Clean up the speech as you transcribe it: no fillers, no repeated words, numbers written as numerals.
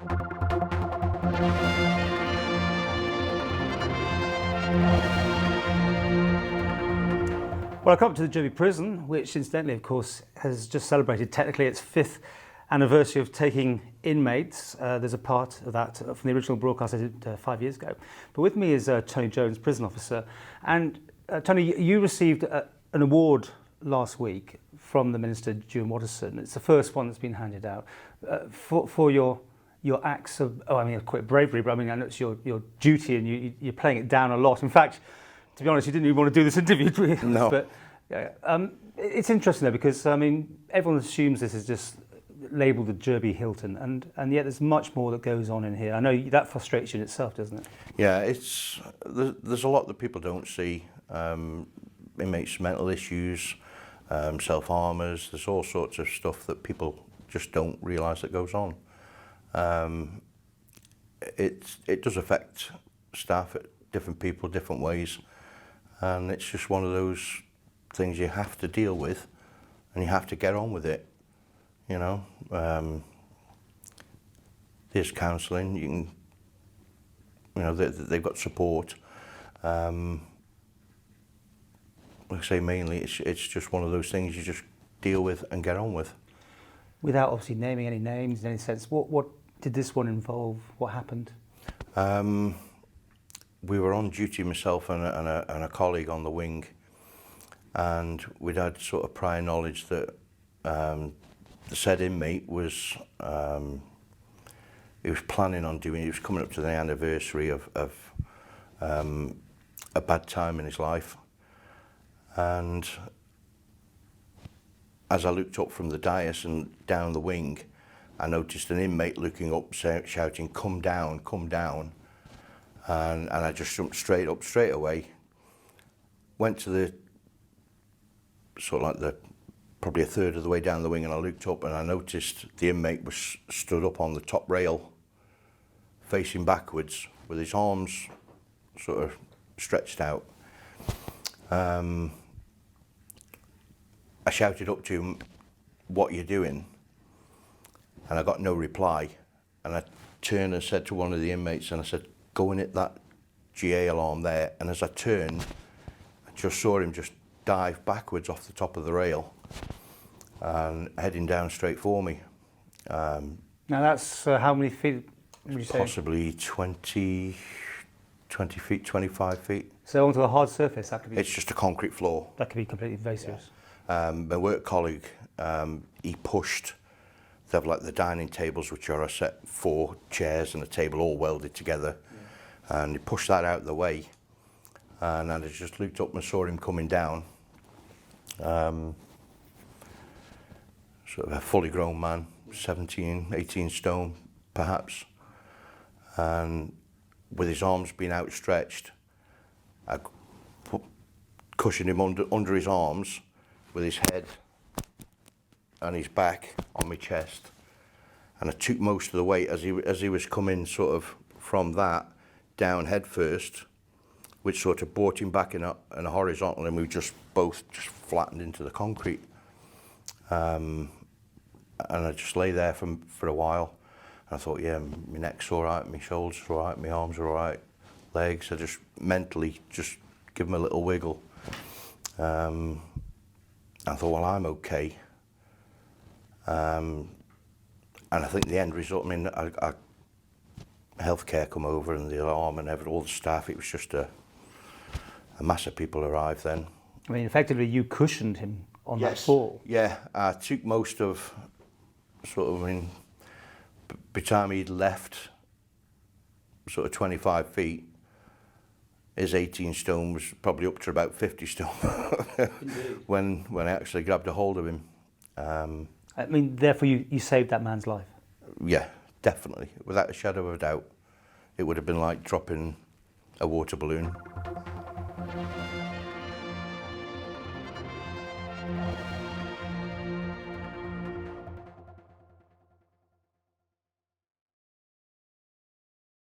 Well, I come to the Derby prison, which incidentally, of course, has just celebrated technically its 5th anniversary of taking inmates. There's a part of that from the original broadcast I did 5 years ago. But with me is Tony Jones, prison officer. And Tony, you received an award last week from the Minister, Julian Watterson. It's the first one that's been handed out for your acts of, quite bravery, but I mean, I know it's your duty and you're playing it down a lot. In fact, to be honest, you didn't even want to do this interview. No. But it's interesting though, because I mean, everyone assumes this is just labelled the Derby Hilton, and yet there's much more that goes on in here. I know that frustrates you in itself, doesn't it? Yeah, there's a lot that people don't see. Inmates' mental issues, self-harmers. There's all sorts of stuff that people just don't realise that goes on. It does affect staff, different people, different ways. And it's just one of those things you have to deal with, and you have to get on with it. You know, there's counselling. They've got support. Like I say, mainly it's just one of those things you just deal with and get on with. Without obviously naming any names in any sense, what did this one involve? What happened? We were on duty, myself and a colleague on the wing, and we'd had sort of prior knowledge that the said inmate was he was planning on doing. He was coming up to the anniversary of a bad time in his life, and as I looked up from the dais and down the wing, I noticed an inmate looking up, shouting, "Come down, come down." And I just jumped straight up, straight away. Went to the, sort of like probably a third of the way down the wing, and I looked up and I noticed the inmate was stood up on the top rail, facing backwards, with his arms sort of stretched out. I shouted up to him, "What are you doing?" And I got no reply. And I turned and said to one of the inmates, and I said, "Go and hit that GA alarm there." And as I turned, I just saw him just dive backwards off the top of the rail and heading down straight for me. Now that's how many feet would you say? Possibly 20 feet, 25 feet. So onto a hard surface, that could be... It's just a concrete floor. That could be completely invasive. Yeah. My work colleague, he pushed, they have like the dining tables, which are a set 4 chairs and a table all welded together. Yeah. And he pushed that out of the way. And I just looked up and saw him coming down. Sort of a fully grown man, 17, 18 stone, perhaps. And with his arms being outstretched, I cushioned him under his arms with his head and his back on my chest, and I took most of the weight as he was coming sort of from that down head first, which sort of brought him back in a horizontal, and we both flattened into the concrete. And I just lay there for a while. And I thought, yeah, my neck's all right, my shoulders are all right, my arms are all right, legs. I just mentally just give them a little wiggle. I thought, well, I'm okay. And I think the end result, I mean, healthcare come over and the alarm and all the staff, it was just a mass of people arrived then. I mean, effectively you cushioned him on that fall. Yeah, I took most of, sort of, I mean, by the time he'd left, sort of 25 feet, his 18 stone was probably up to about 50 stone when I actually grabbed a hold of him. I mean, therefore you saved that man's life? Yeah, definitely. Without a shadow of a doubt. It would have been like dropping a water balloon.